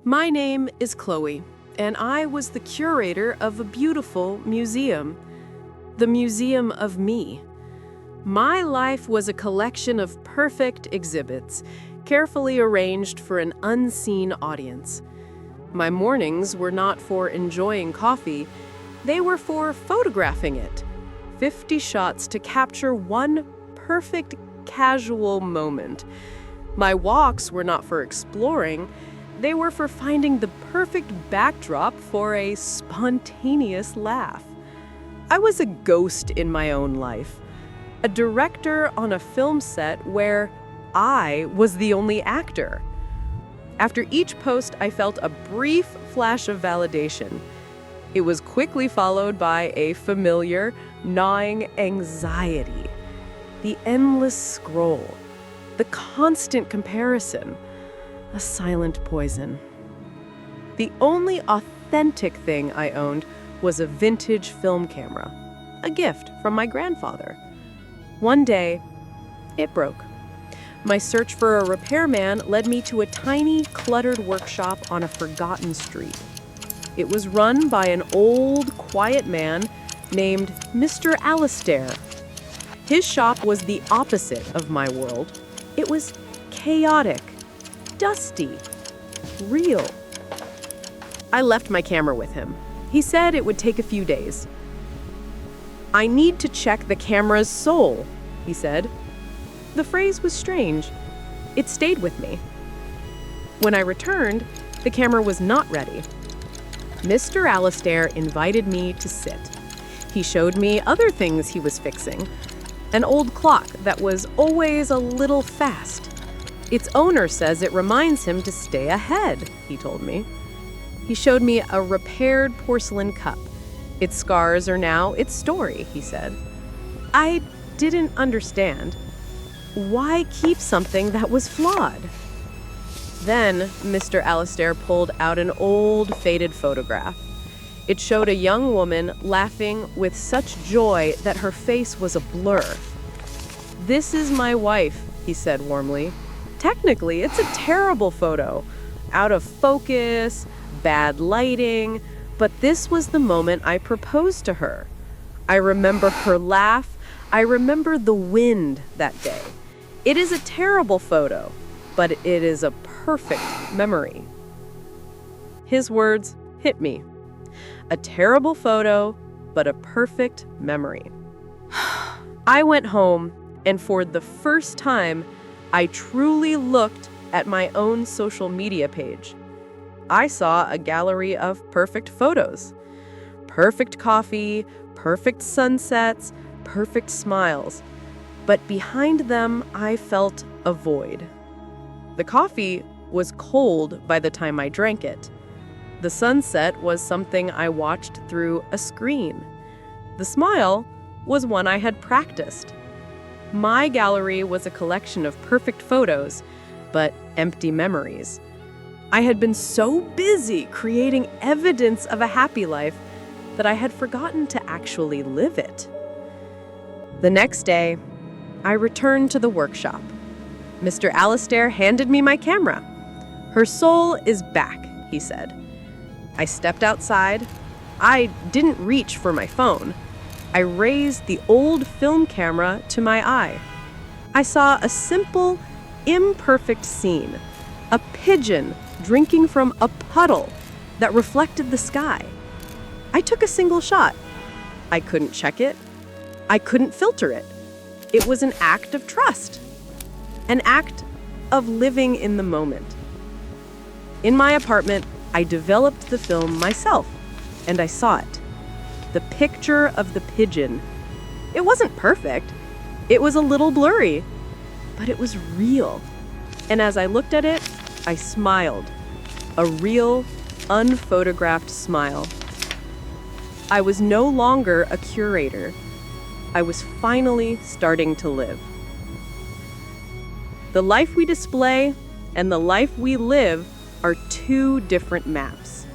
My name is Chloe, and I was the curator of a beautiful museum, the Museum of Me. My life was a collection of perfect exhibits, carefully arranged for an unseen audience. My mornings were not for enjoying coffee, they were for photographing it. 50 shots to capture one perfect casual moment. My walks were not for exploring, they were for finding the perfect backdrop for a spontaneous laugh. I was a ghost in my own life, a director on a film set where I was the only actor. After each post, I felt a brief flash of validation. It was quickly followed by a familiar, gnawing anxiety. The endless scroll, the constant comparison, a silent poison. The only authentic thing I owned was a vintage film camera, a gift from my grandfather. One day, it broke. My search for a repairman led me to a tiny, cluttered workshop on a forgotten street. It was run by an old, quiet man named Mr. Alistair. His shop was the opposite of my world. It was chaotic, dusty, real. I left my camera with him. He said it would take a few days. "I need to check the camera's soul," he said. The phrase was strange. It stayed with me. When I returned, the camera was not ready. Mr. Alistair invited me to sit. He showed me other things he was fixing. An old clock that was always a little fast. Its owner says it reminds him to stay ahead, he told me. He showed me a repaired porcelain cup. Its scars are now its story, he said. I didn't understand. Why keep something that was flawed? Then Mr. Alistair pulled out an old, faded photograph. It showed a young woman laughing with such joy that her face was a blur. "This is my wife," he said warmly. "Technically, it's a terrible photo. Out of focus, bad lighting, but this was the moment I proposed to her. I remember her laugh. I remember the wind that day. It is a terrible photo, but it is a perfect memory." His words hit me. A terrible photo, but a perfect memory. I went home, and for the first time, I truly looked at my own social media page. I saw a gallery of perfect photos. Perfect coffee, perfect sunsets, perfect smiles. But behind them, I felt a void. The coffee was cold by the time I drank it. The sunset was something I watched through a screen. The smile was one I had practiced. My gallery was a collection of perfect photos, but empty memories. I had been so busy creating evidence of a happy life that I had forgotten to actually live it. The next day, I returned to the workshop. Mr. Alistair handed me my camera. "Her soul is back," he said. I stepped outside. I didn't reach for my phone. I raised the old film camera to my eye. I saw a simple, imperfect scene. A pigeon drinking from a puddle that reflected the sky. I took a single shot. I couldn't check it. I couldn't filter it. It was an act of trust. An act of living in the moment. In my apartment, I developed the film myself, and I saw it. The picture of the pigeon. It wasn't perfect. It was a little blurry, but it was real. And as I looked at it, I smiled. A real, unphotographed smile. I was no longer a curator. I was finally starting to live. The life we display and the life we live are two different maps.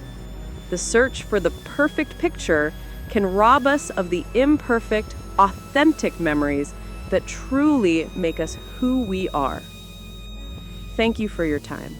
The search for the perfect picture can rob us of the imperfect, authentic memories that truly make us who we are. Thank you for your time.